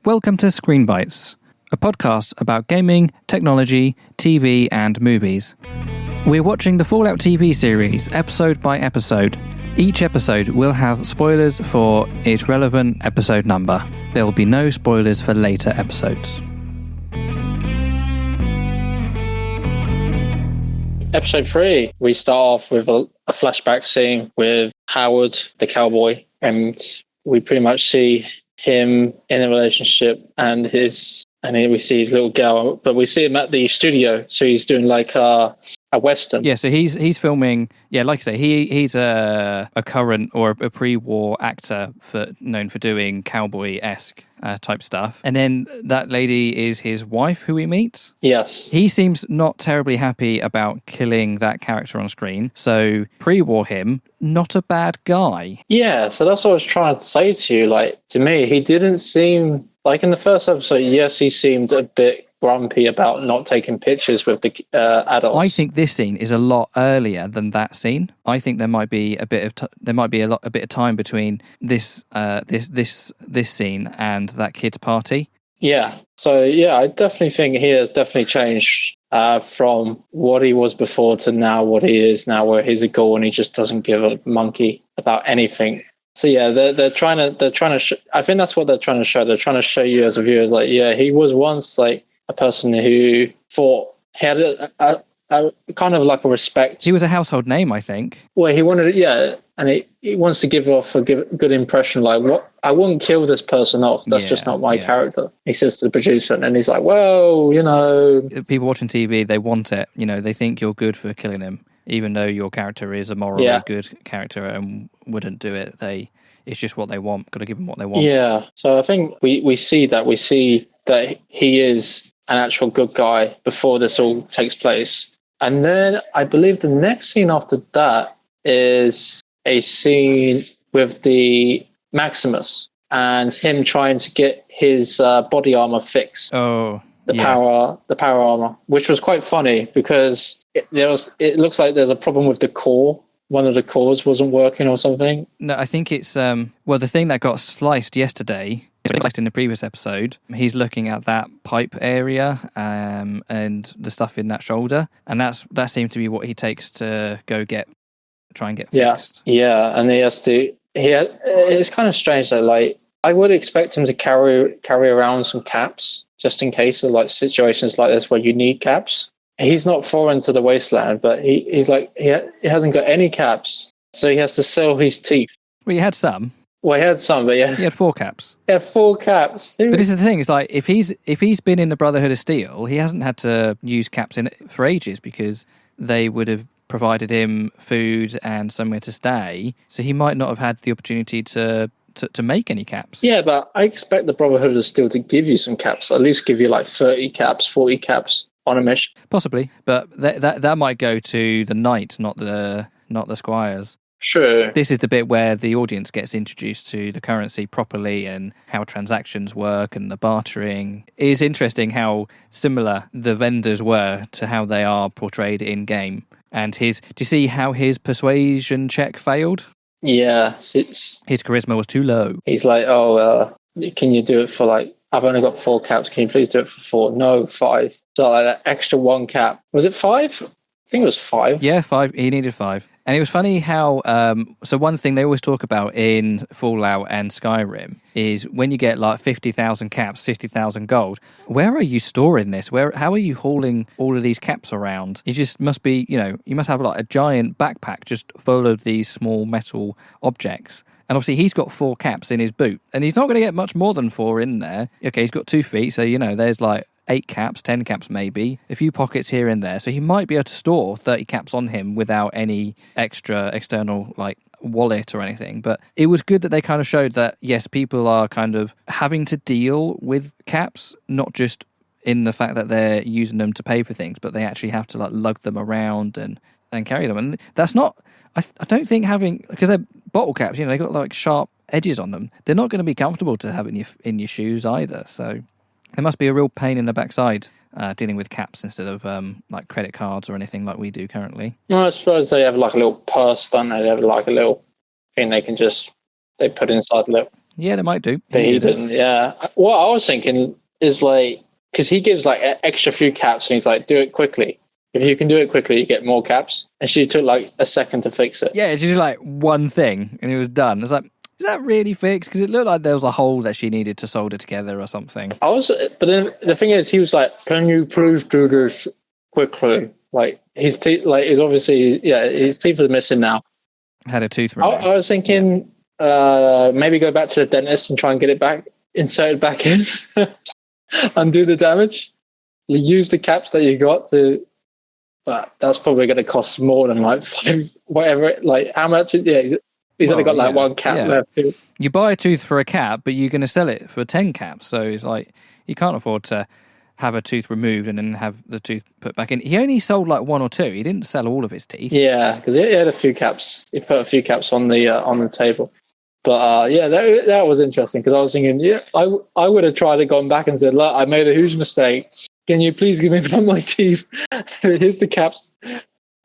Welcome to Screen Bytes, a podcast about gaming, technology, TV, and movies. We're watching the Fallout TV series, episode by episode. Each episode will have spoilers for its relevant episode number. There will be no spoilers for later episodes. Episode 3, we start off with a flashback scene with Howard, the cowboy, and we pretty much see him in a relationship and then we see his little girl, but we see him at the studio, so he's doing like a western. Yeah, so he's filming. Yeah, like I say, he's a current or a pre-war actor known for doing cowboy-esque type stuff. And then that lady is his wife, who we meet. Yes, he seems not terribly happy about killing that character on screen. So pre-war him, not a bad guy. Yeah, so that's what I was trying to say to you. Like, to me, he didn't seem like in the first episode. Yes, he seemed a bit grumpy about not taking pictures with the adults. I think this scene is a lot earlier than that scene. I think there might be a bit of time between this scene and that kid's party. Yeah. So yeah, I definitely think he has definitely changed from what he was before to now what he is now, where he's a ghoul and he just doesn't give a monkey about anything. So yeah, they're trying to. I think that's what they're trying to show. They're trying to show you as a viewer, like, yeah, he was once like a person who thought he had a kind of like a respect. He was a household name, I think. Well, he wanted, yeah, and he wants to give off a good impression. Like, what? I wouldn't kill this person off. That's just not my character. He says to the producer, and he's like, well, you know, people watching TV, they want it. You know, they think you're good for killing him, even though your character is a morally good character and wouldn't do it. It's just what they want. Got to give them what they want. Yeah. So I think we see that he is an actual good guy before this all takes place. And then I believe the next scene after that is a scene with the Maximus and him trying to get his body armor fixed. Oh, the power armor, which was quite funny because it looks like there's a problem with the core. One of the cores wasn't working or something. No, I think it's the thing that got sliced yesterday. Sliced in the previous episode. He's looking at that pipe area and the stuff in that shoulder, and that seemed to be what he takes to try and get fixed. Yeah, and he has to. It's kind of strange that, like, I would expect him to carry around some caps just in case of like situations like this where you need caps. He's not foreign to the wasteland, but he's like he hasn't got any caps, so he has to sell his teeth. Well, he had some. Well, he had some, but yeah. He had 4 caps. He had 4 caps. But this is the thing, it's like, if he's been in the Brotherhood of Steel, he hasn't had to use caps in it for ages because they would have provided him food and somewhere to stay, so he might not have had the opportunity to make any caps. Yeah, but I expect the Brotherhood of Steel to give you some caps, at least give you like 30 caps, 40 caps on a mission. Possibly, but that might go to the knight, not the squires. Sure. This is the bit where the audience gets introduced to the currency properly and how transactions work and the bartering. It is interesting how similar the vendors were to how they are portrayed in game. And do you see how his persuasion check failed? Yeah. His charisma was too low. He's like, can you do it for like, I've only got 4 caps. Can you please do it for 4? No, 5. So like that extra 1 cap. Was it 5? I think it was 5. Yeah, 5. He needed 5. And it was funny how, so one thing they always talk about in Fallout and Skyrim is when you get like 50,000 caps, 50,000 gold, where are you storing this? How are you hauling all of these caps around? You just must be, you must have like a giant backpack just full of these small metal objects. And obviously he's got 4 caps in his boot and he's not going to get much more than 4 in there. Okay, he's got 2 feet, so, there's like 8 caps, 10 caps maybe, a few pockets here and there. So he might be able to store 30 caps on him without any extra external like wallet or anything. But it was good that they kind of showed that, yes, people are kind of having to deal with caps, not just in the fact that they're using them to pay for things, but they actually have to like lug them around and carry them. And that's not, I don't think having, because they're bottle caps, they got like sharp edges on them. They're not going to be comfortable to have in your shoes either. So there must be a real pain in the backside dealing with caps instead of like credit cards or anything like we do currently. Well, I suppose they have like a little purse, don't they? They have like a little thing they put inside the little. Yeah, they might do. but he didn't. Yeah. What I was thinking is like, because he gives like an extra few caps and he's like, do it quickly. If you can do it quickly, you get more caps. And she took like a second to fix it. Yeah, she's like one thing and it was done. It's like, is that really fixed? Because it looked like there was a hole that she needed to solder together or something. But then the thing is, he was like, can you please do this quickly? Like his teeth, like is obviously, his teeth are missing now. Had a tooth removed. I was thinking maybe go back to the dentist and try and get it back, inserted back in, undo the damage. You use the caps that you got to, but that's probably going to cost more than like $5, whatever. Like how much? Yeah, he's only got like one cap left. You buy a tooth for a cap, but you're going to sell it for 10 caps. So it's like you can't afford to have a tooth removed and then have the tooth put back in. He only sold like one or two. He didn't sell all of his teeth. Yeah, because he had a few caps. He put a few caps on the table. But that was interesting because I was thinking, I would have tried to gone back and said, look, I made a huge mistake. Can you please give me back my teeth? Here's the caps.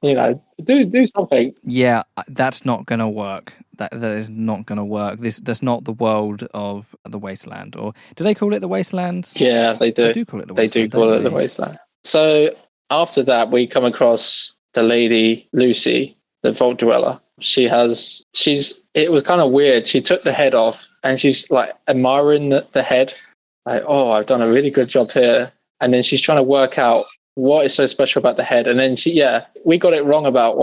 You know, do something. Yeah, that's not going to work. That is not going to work. That's not the world of the Wasteland. Or do they call it the Wasteland? Yeah, they do. They do call it the Wasteland. They do call it the Wasteland. So after that, we come across the lady Lucy, the Vault Dweller. It was kind of weird. She took the head off and she's like admiring the head. Like, oh, I've done a really good job here. And then she's trying to work out what is so special about the head. And then I got it wrong about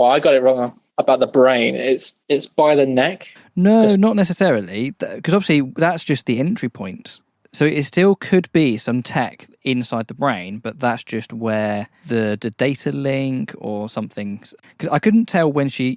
the brain. It's by the neck. No, not necessarily. Because obviously that's just the entry point. So it still could be some tech inside the brain, but that's just where the data link or something. Because I couldn't tell when she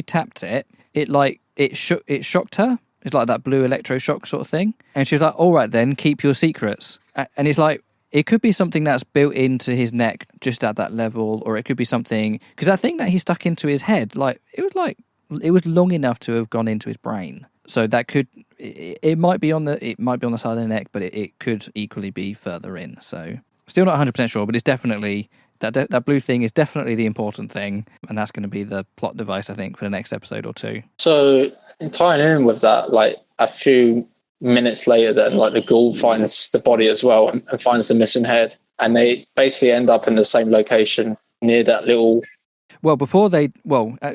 tapped it. It shocked her. It's like that blue electroshock sort of thing. And she was like, "All right, then keep your secrets." And it's like it could be something that's built into his neck just at that level, or it could be something because I think that he stuck into his head. Like it was long enough to have gone into his brain. So that could it might be on the side of the neck, but it could equally be further in. So still not 100% sure, but it's definitely that blue thing is definitely the important thing, and that's going to be the plot device I think for the next episode or two. So tying in with that, like a few minutes later, then like the ghoul finds the body as well and finds the missing head, and they basically end up in the same location near that little. Well,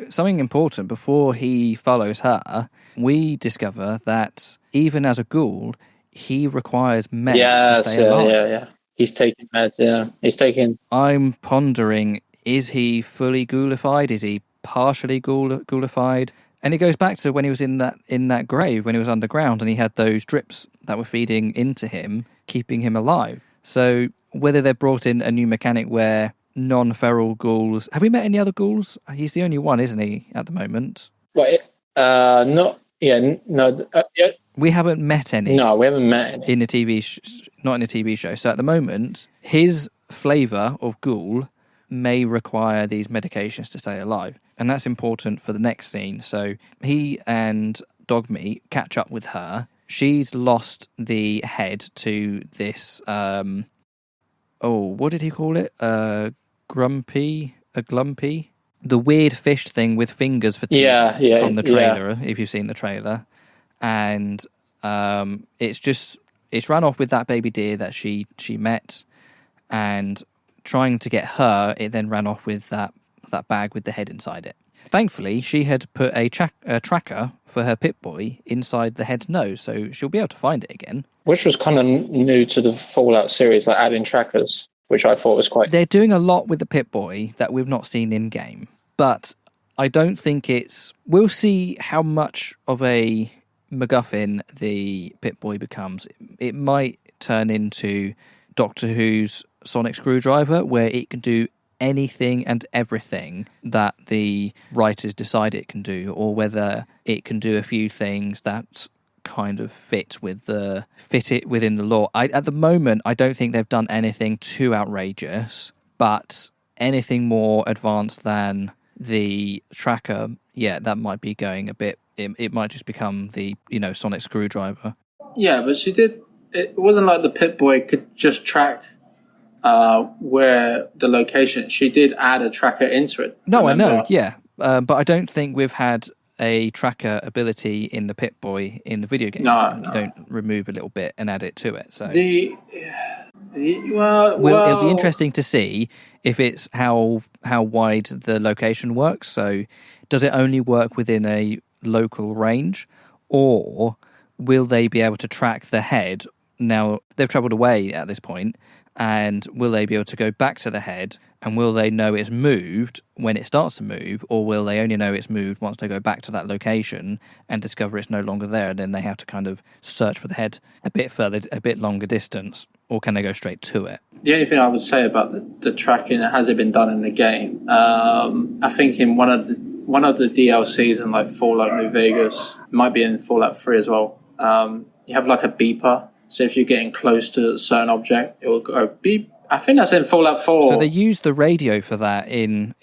something important, before he follows her, we discover that even as a ghoul, he requires meds to stay alive. Yeah. He's taking meds, yeah. He's taking... I'm pondering, is he fully ghoulified? Is he partially ghoulified? And it goes back to when he was in that grave, when he was underground, and he had those drips that were feeding into him, keeping him alive. So whether they've brought in a new mechanic where non-feral ghouls... Have we met any other ghouls? He's the only one, isn't he, at the moment? Well, not... Yeah, no... yeah. We haven't met any. No, we haven't met any. In a TV... not in a TV show. So at the moment, his flavour of ghoul may require these medications to stay alive. And that's important for the next scene. So he and Dogmeat catch up with her. She's lost the head to this... what did he call it? A glumpy? The weird fish thing with fingers for teeth from the trailer, if you've seen the trailer. And it's run off with that baby deer that she met, and trying to get her, it then ran off with that bag with the head inside it. Thankfully, she had put a tracker for her Pip-Boy inside the head's nose, so she'll be able to find it again. Which was kind of new to the Fallout series, like adding trackers, which I thought was quite... They're doing a lot with the Pip-Boy that we've not seen in-game, but I don't think it's... We'll see how much of a MacGuffin the Pip-Boy becomes. It might turn into Doctor Who's sonic screwdriver, where it can do anything and everything that the writers decide it can do, or whether it can do a few things that kind of fit it within the lore. At the moment, I don't think they've done anything too outrageous, but anything more advanced than the tracker, that might be going a bit. It might just become the sonic screwdriver. Yeah, but she did. It wasn't like the Pip-Boy could just track where the location. She did add a tracker into it. No, remember? I know. Yeah, but I don't think we've had a tracker ability in the Pip-Boy in the video games. No. You don't remove a little bit and add it to it. So it'll be interesting to see if it's how wide the location works. So does it only work within a local range, or will they be able to track the head? Now they've travelled away at this point, and will they be able to go back to the head, and will they know it's moved when it starts to move, or will they only know it's moved once they go back to that location and discover it's no longer there, and then they have to kind of search for the head a bit longer distance, or can they go straight to it? The only thing I would say about the tracking, has it been done in the game? I think in one of the DLCs in like Fallout New Vegas, might be in Fallout 3 as well. You have like a beeper. So if you're getting close to a certain object, it will go beep. I think that's in Fallout 4. So they use the radio for that in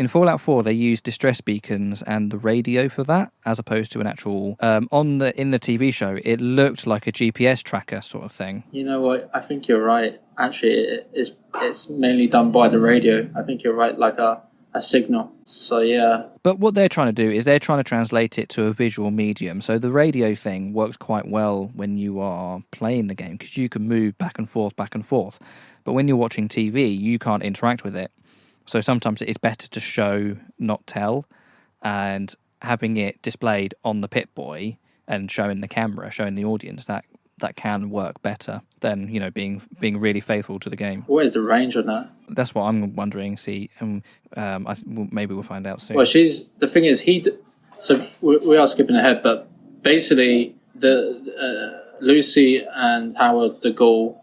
Fallout 4. They use distress beacons and the radio for that, as opposed to an actual in the TV show. It looked like a GPS tracker sort of thing. You know what? I think you're right. Actually, it's mainly done by the radio. I think you're right, like a signal. So yeah. But what they're trying to do is they're trying to translate it to a visual medium. So the radio thing works quite well when you are playing the game, because you can move back and forth. But when you're watching TV, you can't interact with it. So sometimes it's better to show, not tell, and having it displayed on the Pip-Boy and showing the camera, showing the audience, that can work better than, being really faithful to the game. What is the range on that? That's what I'm wondering. See, maybe we'll find out soon. Well, the thing is, so we are skipping ahead, but basically the Lucy and Howard the Ghoul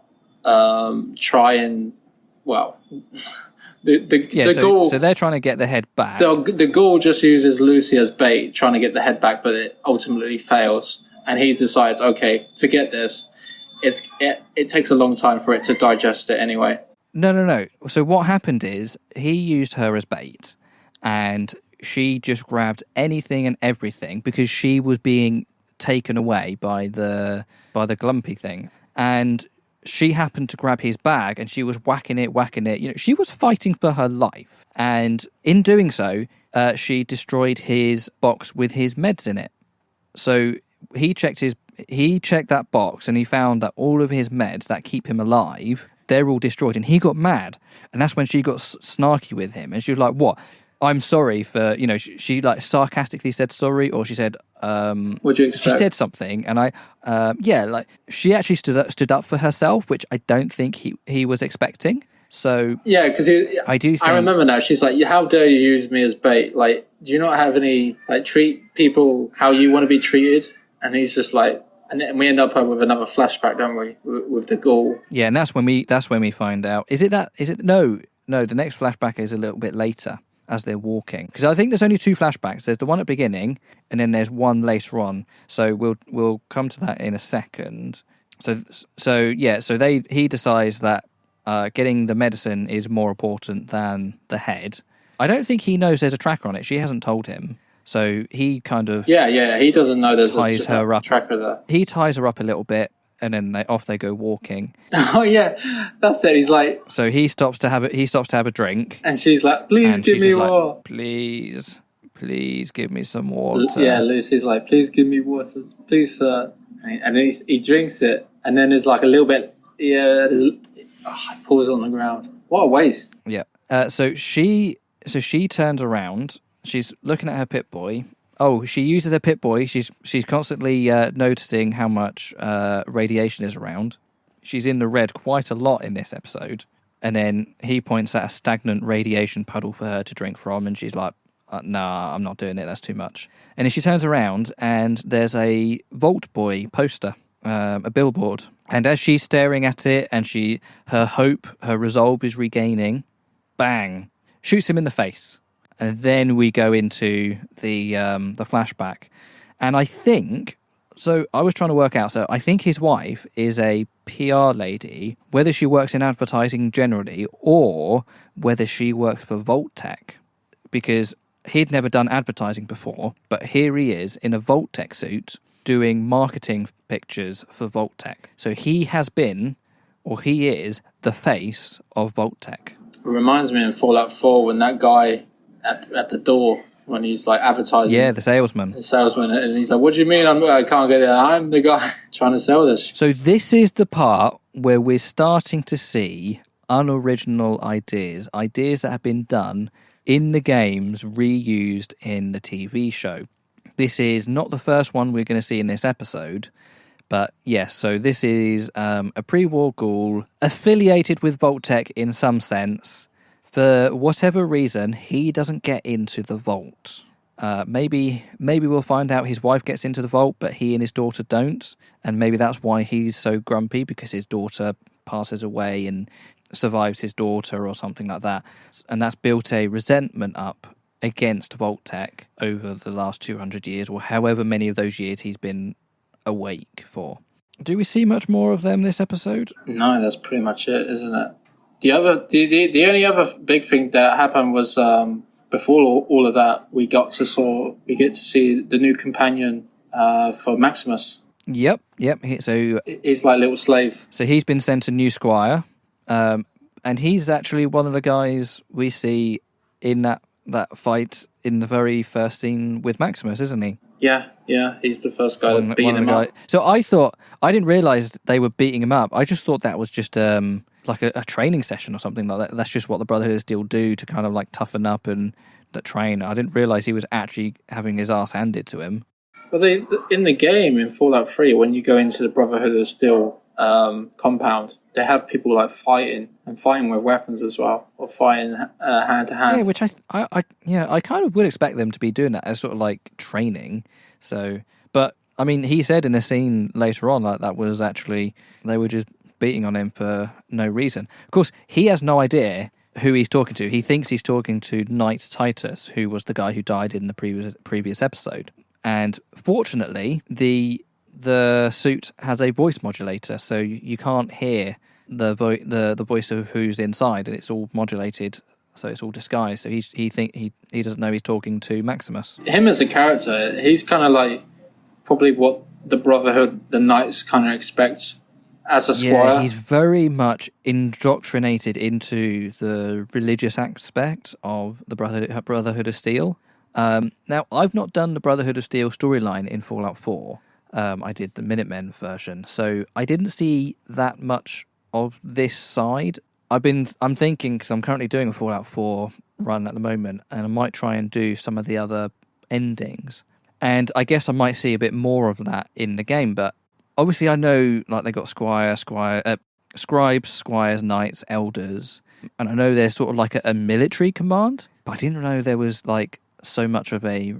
try and, well, the Ghoul. So they're trying to get the head back. The Ghoul just uses Lucy as bait, trying to get the head back, but it ultimately fails. And he decides, okay, forget this. It takes a long time for it to digest it anyway. No. So what happened is he used her as bait, and she just grabbed anything and everything because she was being taken away by the Glumpy thing, and she happened to grab his bag and she was whacking it. She was fighting for her life, and in doing so, she destroyed his box with his meds in it. So he checked that box and he found that all of his meds that keep him alive, they're all destroyed, and he got mad. And that's when she got snarky with him, and she was like, what? I'm sorry for, she like sarcastically said sorry, or she said, what do you expect? She said something, and she actually stood up for herself, which I don't think he was expecting. So yeah, because I remember now. She's like, "How dare you use me as bait? Like, do you not have any treat people how you want to be treated?" And he's just like, and we end up with another flashback, don't we, with the Ghoul? Yeah, and that's when we find out. No, the next flashback is a little bit later as they're walking, because I think there's only two flashbacks. There's the one at the beginning, and then there's one later on. So we'll come to that in a second. So he decides that getting the medicine is more important than the head. I don't think he knows there's a tracker on it. She hasn't told him. So he kind of he doesn't know there's a tracker there. He ties her up a little bit, and then off they go walking. Oh yeah, that's it. He's like, so he stops to have a drink, and she's like, "Please give me water. Like, please give me some water." Yeah, Lucy's like, "Please give me water, please, sir." And then he drinks it, and then there's like a little bit, pulls on the ground. What a waste. Yeah. So she turns around. She's looking at her Pip-Boy. Oh, she uses her Pip-Boy. She's constantly noticing how much radiation is around. She's in the red quite a lot in this episode. And then he points at a stagnant radiation puddle for her to drink from, and she's like, nah, I'm not doing it, that's too much. And then she turns around, and there's a Vault Boy poster, a billboard. And as she's staring at it, and her resolve is regaining, bang, shoots him in the face. And then we go into the flashback. And I think, so I was trying to work out, so I think his wife is a PR lady, whether she works in advertising generally or whether she works for Vault Tech, because he'd never done advertising before, but here he is in a Vault Tech suit doing marketing pictures for Vault Tech. So he has been, or he is, the face of Vault Tech. It reminds me in Fallout 4 when that guy at the door when he's like advertising. Yeah, the salesman. The salesman, and he's like, "What do you mean I can't get there? I'm the guy trying to sell this." So this is the part where we're starting to see unoriginal ideas that have been done in the games, reused in the TV show. This is not the first one we're going to see in this episode, but yes, so this is a pre-war ghoul affiliated with Vault-Tec in some sense. For whatever reason, he doesn't get into the vault. Maybe we'll find out his wife gets into the vault, but he and his daughter don't, and maybe that's why he's so grumpy, because his daughter passes away and survives his daughter or something like that, and that's built a resentment up against Vault-Tec over the last 200 years, or however many of those years he's been awake for. Do we see much more of them this episode? No, that's pretty much it, isn't it? The only other big thing that happened was before all of that, we get to see the new companion for Maximus. Yep. So he's like little slave. So he's been sent a new squire, and he's actually one of the guys we see in that fight in the very first scene with Maximus, isn't he? Yeah, he's the first guy that beat him up. So I didn't realise they were beating him up. I just thought that was just like a training session or something like that. That's just what the Brotherhood of Steel do to kind of like toughen up and train. I didn't realise he was actually having his ass handed to him. Well, in the game, in Fallout 3, when you go into the Brotherhood of Steel compound, they have people like fighting with weapons as well, or fighting hand to hand. Yeah, which I kind of would expect them to be doing that as sort of like training. So, but I mean, he said in a scene later on that was actually they were just beating on him for no reason. Of course, he has no idea who he's talking to. He thinks he's talking to Knight Titus, who was the guy who died in the previous episode. And fortunately, the suit has a voice modulator, so you can't hear the voice of who's inside, and it's all modulated, so it's all disguised. So he doesn't know he's talking to Maximus. Him as a character, he's kind of like probably what the Brotherhood, the Knights, kind of expect as a squire. Yeah, he's very much indoctrinated into the religious aspect of the Brotherhood of Steel. Now, I've not done the Brotherhood of Steel storyline in Fallout 4. I did the Minutemen version, so I didn't see that much of this side. I'm thinking, because I'm currently doing a Fallout 4 run at the moment, and I might try and do some of the other endings. And I guess I might see a bit more of that in the game, but obviously I know like they got scribes, squires, knights, elders, and I know there's sort of like a military command, but I didn't know there was like so much of a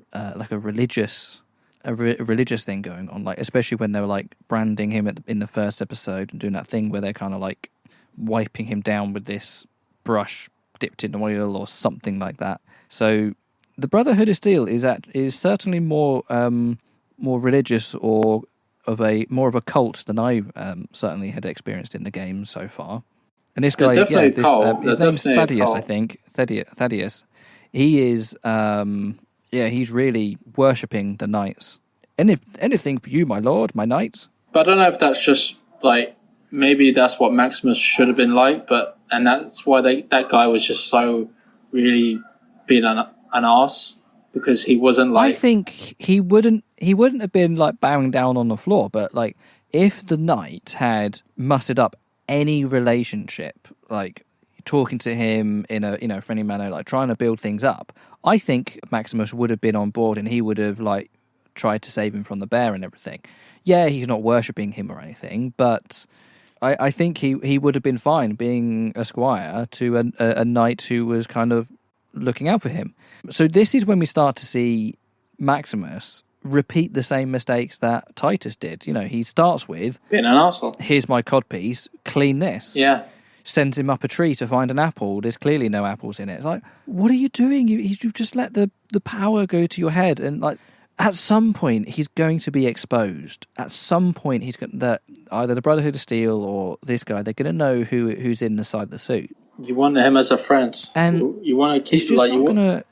religious thing going on, like especially when they were like branding him in the first episode and doing that thing where they're kind of like wiping him down with this brush dipped in oil or something like that. So the Brotherhood of Steel is certainly more religious or more of a cult than I certainly had experienced in the game so far. And this guy, his name's Thaddeus, I think. Thaddeus. He is, he's really worshipping the knights. Anything for you, my lord, my knight. But I don't know if that's just like, maybe that's what Maximus should have been like, and that's why that guy was just so really being an arse, because he wasn't like. I think he wouldn't have been like bowing down on the floor, but like if the knight had mustered up any relationship, like talking to him in a friendly manner, like trying to build things up, I think Maximus would have been on board and he would have like tried to save him from the bear and everything. Yeah, he's not worshipping him or anything, but I think he would have been fine being a squire to a knight who was kind of looking out for him. So this is when we start to see Maximus repeat the same mistakes that Titus did. You know, he starts with being an arsehole. Here's my codpiece, clean this. Yeah. Sends him up a tree to find an apple. There's clearly no apples in it. It's like, what are you doing? You just let the power go to your head, and like at some point he's going to be exposed. At some point either the Brotherhood of Steel or this guy, they're going to know who's inside the suit. You want him as a friend, and you want to keep like you want.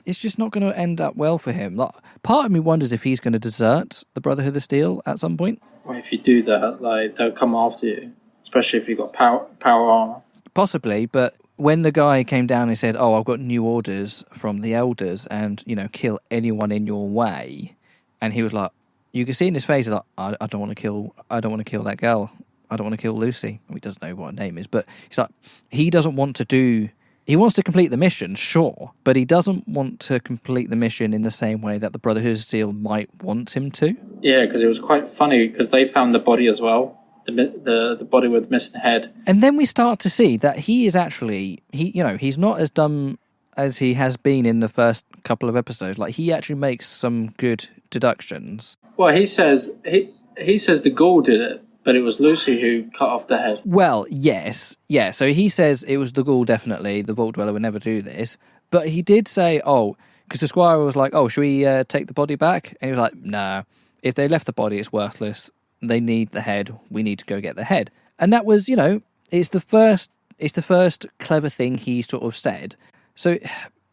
It's just not going to end up well for him. Like, part of me wonders if he's going to desert the Brotherhood of Steel at some point. Well, if you do that, like they'll come after you. Especially if you've got power armor. Possibly, but when the guy came down and said, "Oh, I've got new orders from the elders, and kill anyone in your way," and he was like, you could see in his face, like, I don't want to kill that girl. I don't want to kill Lucy. He doesn't know what her name is, but he's like, he doesn't want to do. He wants to complete the mission, sure, but he doesn't want to complete the mission in the same way that the Brotherhood Steel might want him to. Yeah, because it was quite funny because they found the body as well, the body with missing head. And then we start to see that he is actually he's not as dumb as he has been in the first couple of episodes. Like, he actually makes some good deductions. Well, he says the ghoul did it, but it was Lucy who cut off the head. Well, yes. Yeah, so he says it was the ghoul, definitely. The Vault Dweller would never do this. But he did say, because the Squire was like, should we take the body back? And he was like, no. If they left the body, it's worthless. They need the head. We need to go get the head. And that was, it's the first clever thing he sort of said. So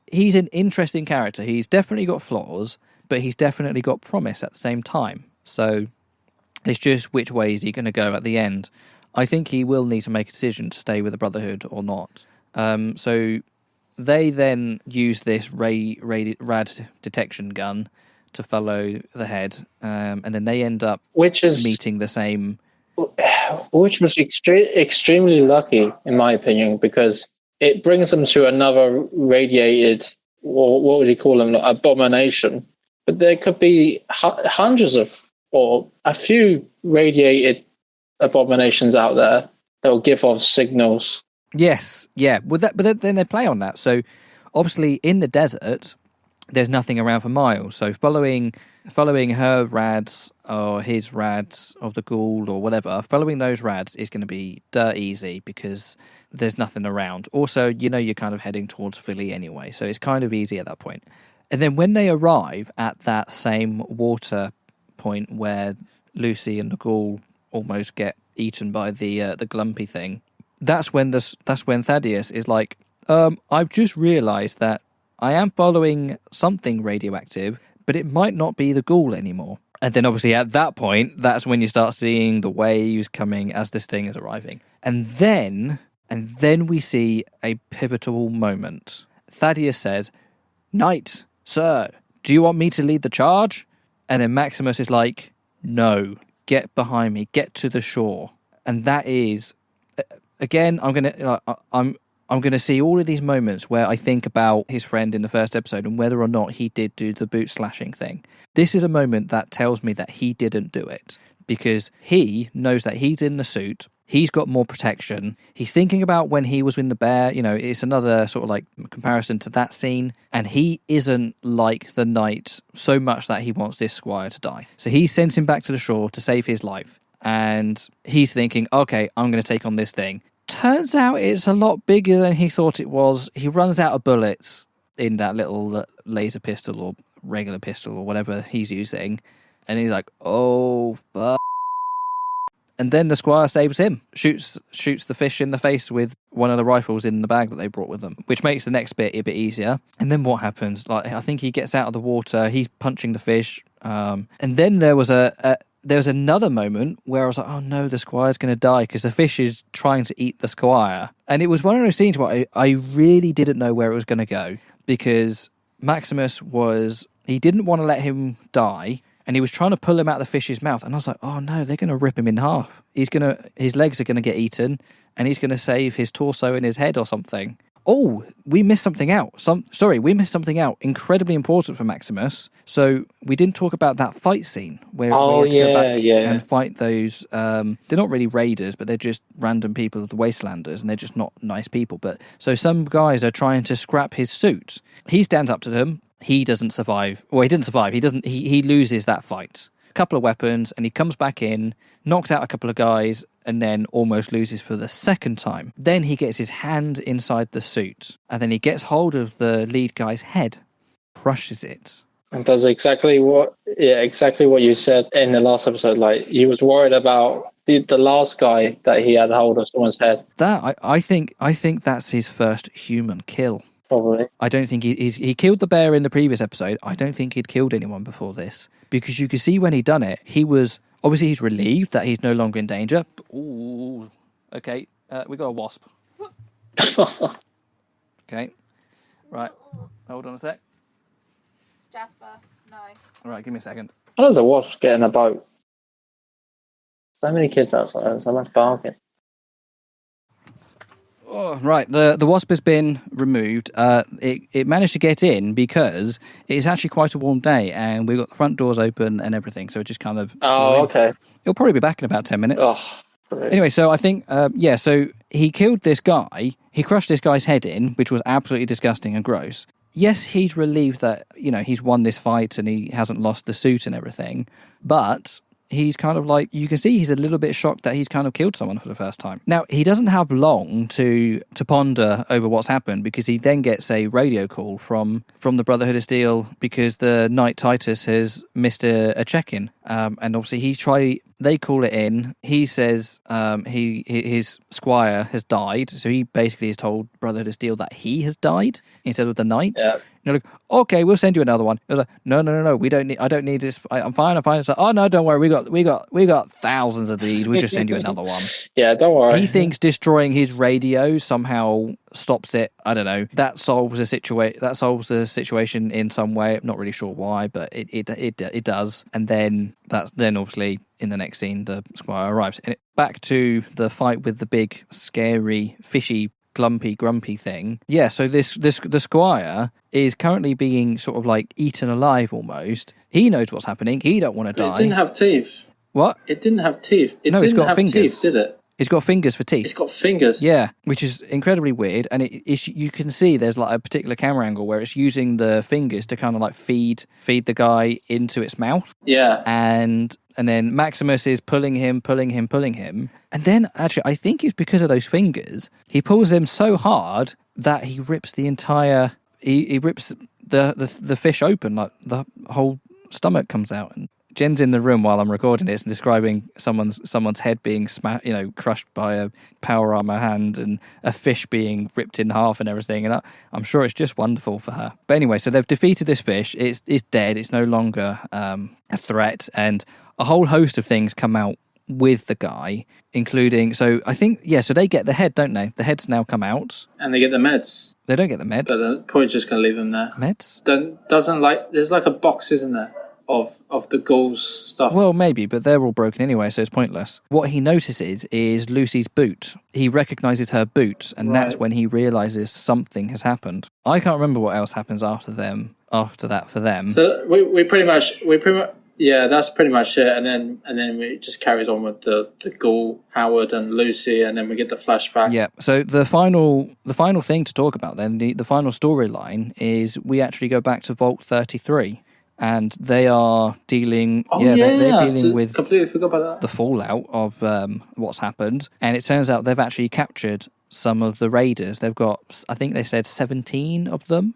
he's an interesting character. He's definitely got flaws, but he's definitely got promise at the same time. So it's just which way is he going to go at the end. I think he will need to make a decision to stay with the Brotherhood or not. So they then use this rad detection gun to follow the head, and then they end up meeting the same. Which was extremely lucky, in my opinion, because it brings them to another radiated, or what would you call them, abomination. But there could be hundreds of, or a few radiated abominations out there that will give off signals. Yes, yeah. But then they play on that. So obviously in the desert, there's nothing around for miles. So following her rads or his rads of the ghoul or whatever, following those rads is going to be dirt easy because there's nothing around. Also, you're kind of heading towards Philly anyway, so it's kind of easy at that point. And then when they arrive at that same water point where Lucy and the ghoul almost get eaten by the glumpy thing, that's when Thaddeus is like, I've just realised that I am following something radioactive, but it might not be the ghoul anymore. And then obviously at that point, that's when you start seeing the waves coming as this thing is arriving. And then we see a pivotal moment. Thaddeus says, "Knight, sir, do you want me to lead the charge?" And then Maximus is like, "No, get behind me, get to the shore." And that is, again, I'm gonna see all of these moments where I think about his friend in the first episode and whether or not he did do the boot slashing thing. This is a moment that tells me that he didn't do it because he knows that he's in the suit. He's got more protection. He's thinking about when he was in the bear. It's another sort of like comparison to that scene. And he isn't like the knight so much that he wants this squire to die. So he sends him back to the shore to save his life. And he's thinking, okay, I'm going to take on this thing. Turns out it's a lot bigger than he thought it was. He runs out of bullets in that little laser pistol or regular pistol or whatever he's using. And he's like, oh, fuck. And then the squire saves him, shoots the fish in the face with one of the rifles in the bag that they brought with them, which makes the next bit a bit easier. And then what happens? Like, I think he gets out of the water, he's punching the fish, and then there was another moment where I was like, oh no, the squire's going to die because the fish is trying to eat the squire. And it was one of those scenes where I really didn't know where it was going to go because Maximus he didn't want to let him die. And he was trying to pull him out of the fish's mouth. And I was like, oh no, they're going to rip him in half. His legs are going to get eaten and he's going to save his torso and his head or something. Oh, we missed something out. We missed something out. Incredibly important for Maximus. So we didn't talk about that fight scene where we had to go back and fight those. They're not really raiders, but they're just random people, the Wastelanders, and they're just not nice people. But so some guys are trying to scrap his suit. He stands up to them. He doesn't survive. Well, he didn't survive. He loses that fight. A couple of weapons, and he comes back in, knocks out a couple of guys, and then almost loses for the second time. Then he gets his hand inside the suit, and then he gets hold of the lead guy's head, crushes it. And does exactly what you said in the last episode. Like, he was worried about the last guy that he had hold of someone's head. That I think that's his first human kill. Probably. I don't think he killed the bear in the previous episode. I don't think he'd killed anyone before this. Because you could see when he'd done it, he's relieved that he's no longer in danger. Ooh, okay, we got a wasp. Okay. Right. Hold on a sec. Jasper, no. All right, give me a second. How does a wasp get in a boat? So many kids outside, so much barking. Oh, right, the wasp has been removed. It managed to get in because it's actually quite a warm day, and we've got the front doors open and everything, so it just kind of... flew Oh, in. okay. It'll probably be back in about 10 minutes. Oh, brilliant. Anyway, so I think, so he killed this guy. He crushed this guy's head in, which was absolutely disgusting and gross. Yes, he's relieved that, he's won this fight and he hasn't lost the suit and everything, but... he's kind of like, you can see he's a little bit shocked that he's kind of killed someone for the first time. Now, he doesn't have long to ponder over what's happened, because he then gets a radio call from the Brotherhood of Steel because the Knight Titus has missed a check-in. And obviously they call it in. He says his squire has died, so he basically has told Brotherhood of Steel that he has died instead of the Knight. Yeah. You're like, okay, we'll send you another one. It was like, no, we don't need. I don't need this. I'm fine. It's like, oh no, don't worry. We got thousands of these. We just send you another one. Yeah, don't worry. He thinks destroying his radio somehow stops it. I don't know. That solves the situation in some way. I'm not really sure why, but it does. And then obviously in the next scene, the squire arrives. And back to the fight with the big, scary, fishy, grumpy thing. Yeah, so the squire is currently being sort of like eaten alive almost. He knows what's happening. He don't want to die. It didn't have teeth. What? It didn't have teeth. No, it's got fingers. Teeth, did it? It's got fingers for teeth. It's got fingers. Yeah, which is incredibly weird. And you can see there's like a particular camera angle where it's using the fingers to kind of like feed the guy into its mouth. Yeah. And then Maximus is pulling him. And then actually, I think it's because of those fingers, he pulls him so hard that he rips the entire... He rips the fish open, like the whole stomach comes out. And Jen's in the room while I'm recording this and describing someone's head being crushed by a power armor hand and a fish being ripped in half and everything. And I'm sure it's just wonderful for her. But anyway, so they've defeated this fish. It's dead. It's no longer a threat. And a whole host of things come out with the guy, including... So I think, so they get the head, don't they? The head's now come out. And they get the meds. They don't get the meds. But they're probably just going to leave them there. Meds? There's like a box, isn't there? Of the ghouls stuff. Well, maybe, but they're all broken anyway, so it's pointless. What he notices is Lucy's boot. He recognises her boot, and that's when he realises something has happened. I can't remember what else happens after that for them. So we pretty much yeah, that's pretty much it. And then it just carries on with the ghoul, Howard and Lucy, and then we get the flashback. Yeah. So the final thing to talk about then, the final storyline is we actually go back to Vault 33. And they are dealing. They're dealing with. Completely forgot about that. The fallout of what's happened, and it turns out they've actually captured some of the raiders. They've got, I think they said 17 of them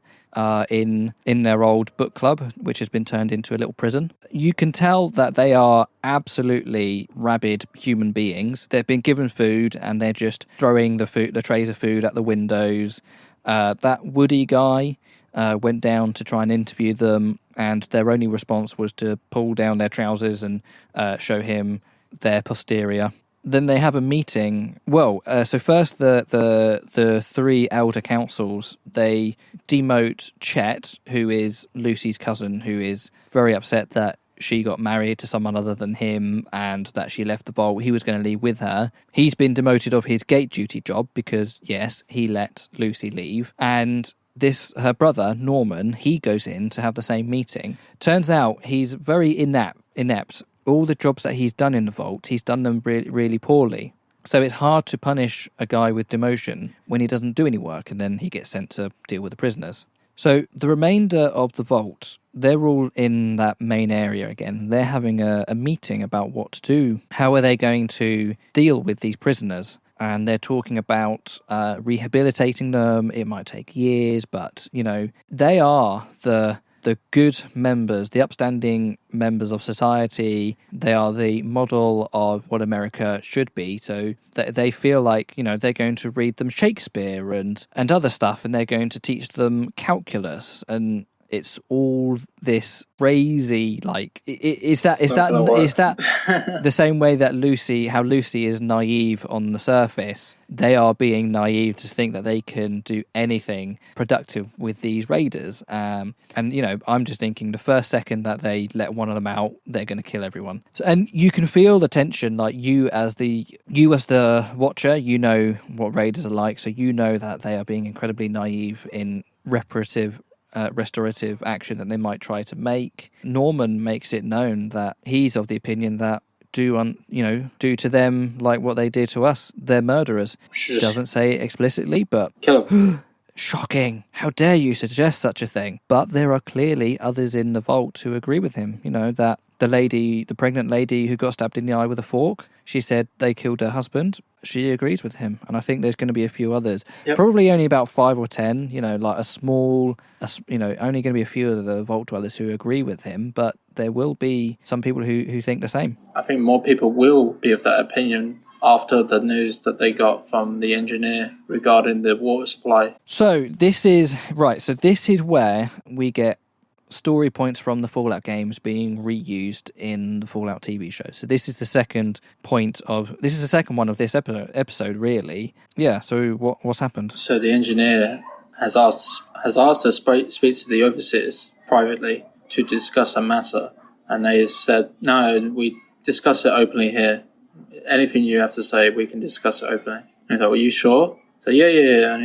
in their old book club, which has been turned into a little prison. You can tell that they are absolutely rabid human beings. They've been given food, and they're just throwing the trays of food at the windows. That Woody guy went down to try and interview them, and their only response was to pull down their trousers and show him their posterior. Then they have a meeting. Well, so first the three elder councils, they demote Chet, who is Lucy's cousin, who is very upset that she got married to someone other than him and that she left the vault. He was going to leave with her. He's been demoted of his gate duty job because, yes, he let Lucy leave. And her brother, Norman, he goes in to have the same meeting. Turns out he's very inept. All the jobs that he's done in the vault, he's done them really, really poorly. So it's hard to punish a guy with demotion when he doesn't do any work and then he gets sent to deal with the prisoners. So the remainder of the vault, they're all in that main area again. They're having a meeting about what to do. How are they going to deal with these prisoners? And they're talking about rehabilitating them. It might take years, but, they are the good members, the upstanding members of society. They are the model of what America should be. So they feel like, they're going to read them Shakespeare and other stuff, and they're going to teach them calculus and it's all this crazy, like, is that the same way that Lucy is naive on the surface? They are being naive to think that they can do anything productive with these raiders. And, you know, I'm just thinking the first second that they let one of them out, they're going to kill everyone. So, and you can feel the tension, like you as the watcher, you know what raiders are like, so you know that they are being incredibly naive in restorative action that they might try to make. Norman makes it known that he's of the opinion that do to them like what they did to us. They're murderers. Doesn't say it explicitly, but Kill them. shocking. How dare you suggest such a thing? But there are clearly others in the vault who agree with him. You know, that the pregnant lady who got stabbed in the eye with a fork, she said they killed her husband. She agrees with him. And I think there's going to be a few others. Yep. Probably only about 5 or 10, you know, like only going to be a few of the vault dwellers who agree with him, but there will be some people who think the same. I think more people will be of that opinion after the news that they got from the engineer regarding the water supply. So this is where we get story points from the Fallout games being reused in the Fallout TV show. So this is the second one of this episode really. Yeah, so what's happened? So the engineer has asked to speak to the overseers privately to discuss a matter, and they said, no, we discuss it openly here. Anything you have to say, we can discuss it openly. And he thought, "Are you sure?" So yeah.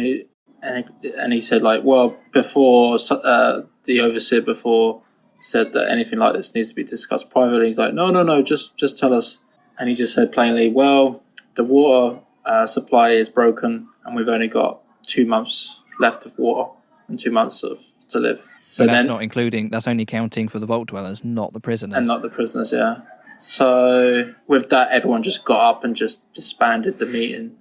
And he said, like, well, before the overseer before said that anything like this needs to be discussed privately. He's like, no, just tell us. And he just said plainly, well, the water supply is broken, and we've only got 2 months left of water and 2 months to live. So that's only counting for the vault dwellers, not the prisoners. And not the prisoners, yeah. So with that, everyone just got up and just disbanded the meeting.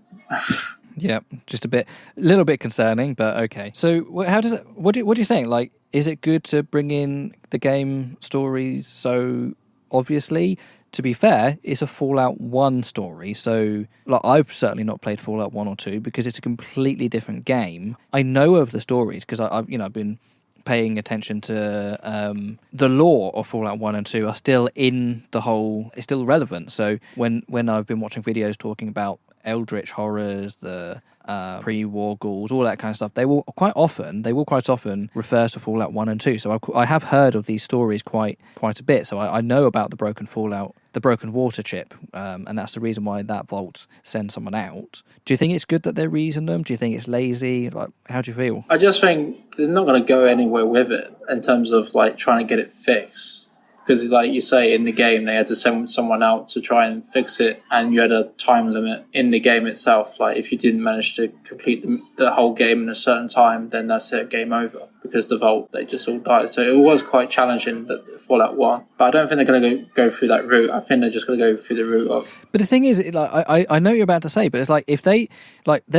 Yeah, just a little bit concerning, but okay. So what do you think? Like, is it good to bring in the game stories so obviously? To be fair, it's a Fallout 1 story, so like I've certainly not played Fallout 1 or 2 because it's a completely different game. I know of the stories because I've been paying attention to the lore of Fallout 1 and 2 are still it's still relevant. So when I've been watching videos talking about eldritch horrors, the pre-war ghouls, all that kind of stuff, they will quite often refer to Fallout 1 and 2. So I have heard of these stories quite a bit. So I know about the broken water chip, and that's the reason why that vault sends someone out. Do you think it's good that they're reusing them? Do you think it's lazy? Like, how do you feel? I just think they're not going to go anywhere with it in terms of like trying to get it fixed. Because like you say, in the game, they had to send someone out to try and fix it, and you had a time limit in the game itself. Like, if you didn't manage to complete the whole game in a certain time, then that's it, game over. Because the vault, they just all died. So it was quite challenging, that Fallout 1. But I don't think they're going to go through that route. I think they're just going to go through the route of... But the thing is, like, I know what you're about to say, but it's like, if they've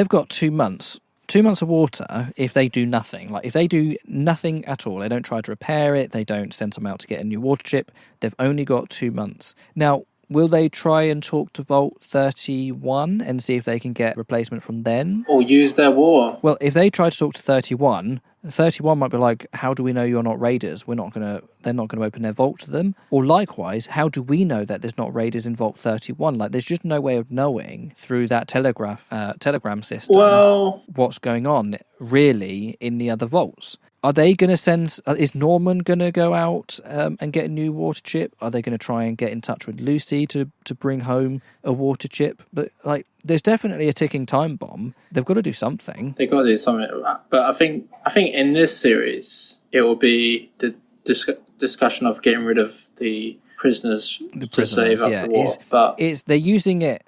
got 2 months... 2 months of water if they do nothing. Like, if they do nothing at all, they don't try to repair it, they don't send someone out to get a new water chip, they've only got 2 months. Now, will they try and talk to Vault 31 and see if they can get replacement from then? Or use their water? Well, if they try to talk to 31 might be like, how do we know you're not raiders? They're not going to open their vault to them. Or likewise, how do we know that there's not raiders in Vault 31? Like, there's just no way of knowing through that telegram system what's going on really in the other vaults. Are they going to send... Is Norman going to go out and get a new water chip? Are they going to try and get in touch with Lucy to bring home a water chip? But, like, there's definitely a ticking time bomb. They've got to do something. They've got to do something. But I think in this series, it will be the discussion of getting rid of the prisoners to save up the war. But they're using it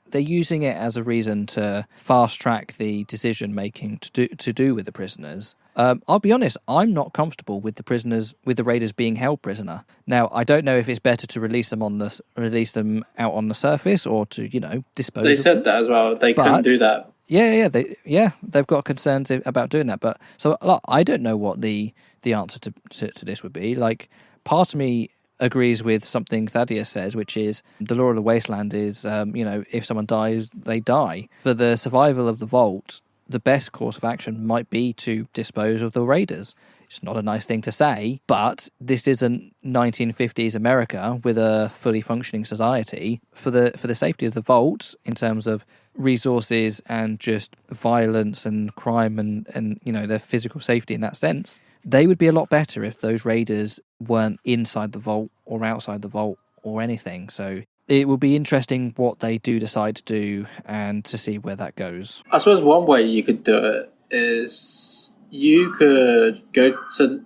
as a reason to fast track the decision making to do with the prisoners. I'll be honest, I'm not comfortable with the raiders being held prisoner. Now, I don't know if it's better to release them out on the surface or to, dispose. They said that as well. They couldn't do that. They've got concerns about doing that. But so, look, I don't know what the answer to this would be. Like, part of me agrees with something Thaddeus says, which is the law of the wasteland is, if someone dies, they die. For the survival of the vault, the best course of action might be to dispose of the raiders. It's not a nice thing to say, but this isn't 1950s America with a fully functioning society. For the safety of the vault, in terms of resources and just violence and crime and their physical safety in that sense, they would be a lot better if those raiders weren't inside the vault or outside the vault or anything. So it will be interesting what they do decide to do and to see where that goes. I suppose one way you could do it is you could go to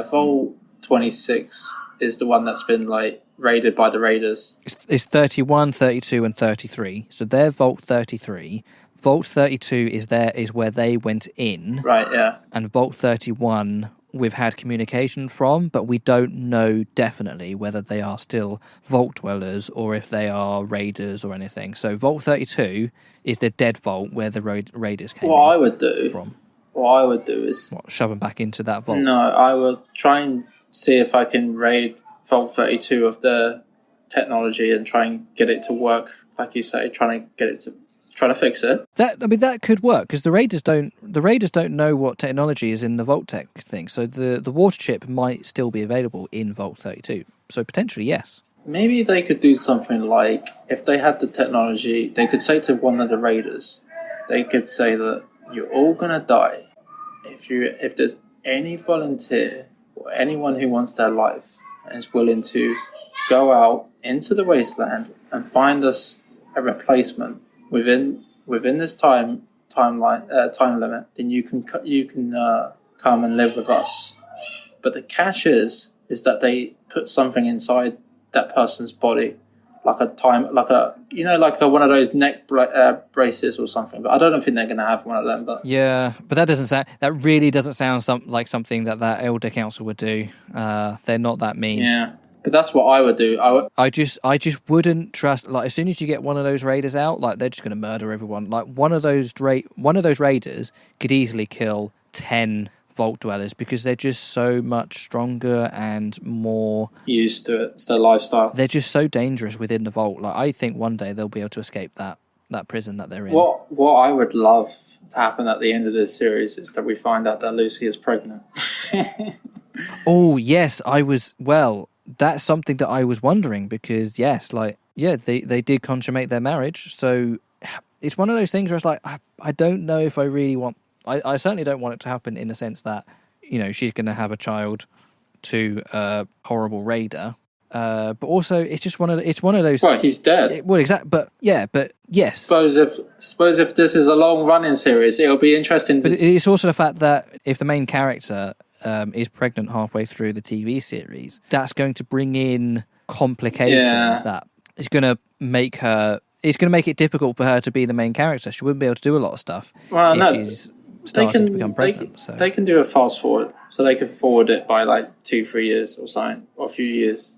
Vault 26 is the one that's been raided by the raiders. It's 31, 32 and 33. So they're Vault 33. Vault 32 is where they went in. Right, yeah. And Vault 31 we've had communication from, but we don't know definitely whether they are still Vault dwellers or if they are raiders or anything. So Vault 32 is the dead vault where the raiders came What I would do is shove them back into that vault. No, I will try and see if I can raid Vault 32 of the technology and try and get it to work, like you say, trying to fix it. That could work because the raiders don't know what technology is in the Vault Tech thing. So the water chip might still be available in Vault 32. So potentially yes. Maybe they could do something like, if they had the technology, they could say to one of the raiders, they could say that you're all gonna die if there's any volunteer or anyone who wants their life and is willing to go out into the wasteland and find us a replacement within this time limit, then you can come and live with us. But the catch is that they put something inside that person's body, like one of those neck braces or something. But I don't think they're going to have one of them. But yeah, but that really doesn't sound like something that Elder Council would do. They're not that mean. Yeah. But that's what I would do. I just wouldn't trust. As soon as you get one of those raiders out, they're just going to murder everyone. One of those raiders could easily kill 10 Vault dwellers because they're just so much stronger and more used to it. It's their lifestyle. They're just so dangerous within the vault. I think one day they'll be able to escape that prison that they're in. What I would love to happen at the end of this series is that we find out that Lucy is pregnant. Oh yes, that's something that I was wondering because yes, they did consummate their marriage. So it's one of those things where it's I don't know if I really want. I certainly don't want it to happen in the sense that she's going to have a child to a horrible raider. But also it's just one of those. Well, he's dead. Exactly. But yes. Suppose if this is a long running series, it'll be interesting. But it's also the fact that if the main character is pregnant halfway through the TV series, that's going to bring in complications that is going to make her. It's going to make it difficult for her to be the main character. She wouldn't be able to do a lot of stuff. Well, no, she's starting to become pregnant. They can do a fast forward, so they could forward it by 2-3 years or something, or a few years,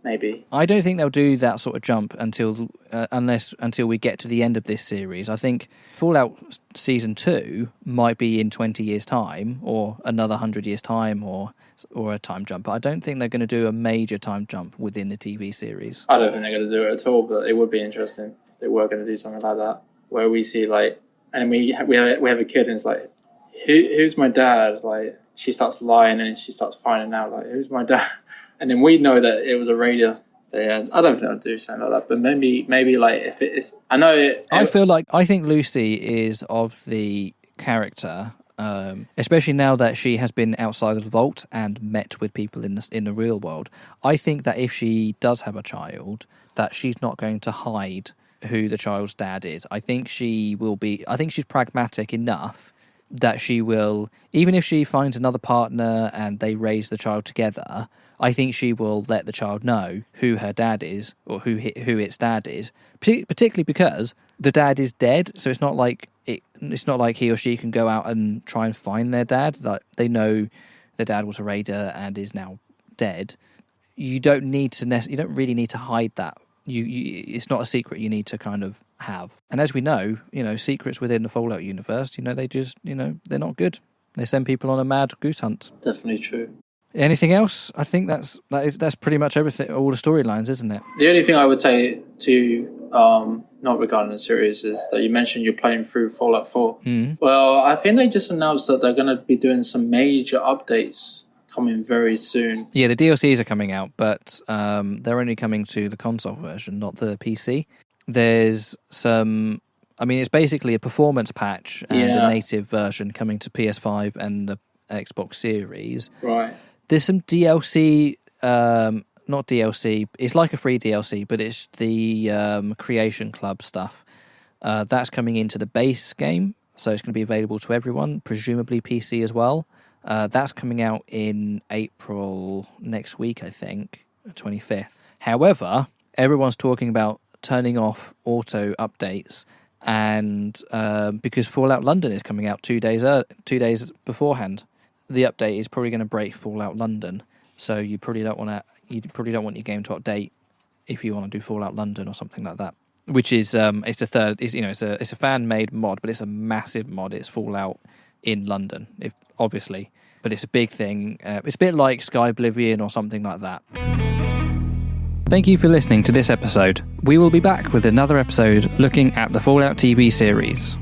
maybe. I don't think they'll do that sort of jump until we get to the end of this series. I think Fallout Season 2 might be in 20 years' time, or another 100 years' time, or a time jump. But I don't think they're going to do a major time jump within the TV series. I don't think they're going to do it at all, but it would be interesting if they were going to do something like that, where we see and we have a kid and it's who's my dad? She starts lying and she starts finding out who's my dad, and then we know that it was a raider. But yeah, I don't think I'll do something like that. But maybe if it is, I know. I think Lucy is of the character, especially now that she has been outside of the vault and met with people in the real world. I think that if she does have a child, that she's not going to hide who the child's dad is. I think she's pragmatic enough that she will, even if she finds another partner and they raise the child together, I think she will let the child know who her dad is or who its dad is, particularly because the dad is dead, so it's not like he or she can go out and try and find their dad. They know their dad was a raider and is now dead. You don't really need to hide that. It's not a secret you need to kind of have. And as we know, secrets within the Fallout universe, they just, they're not good. They send people on a mad goose hunt. Definitely true. Anything else? I think that's pretty much everything, all the storylines, isn't it? The only thing I would say to not regarding the series, is that you mentioned you're playing through Fallout 4. Mm. Well, I think they just announced that they're going to be doing some major updates coming very soon. Yeah, the DLCs are coming out, but they're only coming to the console version, not the PC. There's some... I mean, it's basically a performance patch and a native version coming to PS5 and the Xbox Series. Right. There's some DLC... not DLC, it's like a free DLC, but it's the Creation Club stuff. That's coming into the base game, so it's going to be available to everyone, presumably PC as well. That's coming out in April next week, I think, 25th. However, everyone's talking about turning off auto updates, and because Fallout London is coming out 2 days beforehand, the update is probably going to break Fallout London. So you probably don't want your game to update if you want to do Fallout London or something like that. Which is it's a fan made mod, but it's a massive mod. It's Fallout in London, obviously, but it's a big thing. It's a bit like Sky Oblivion or something like that. Thank you for listening to this episode. We will be back with another episode looking at the Fallout TV series.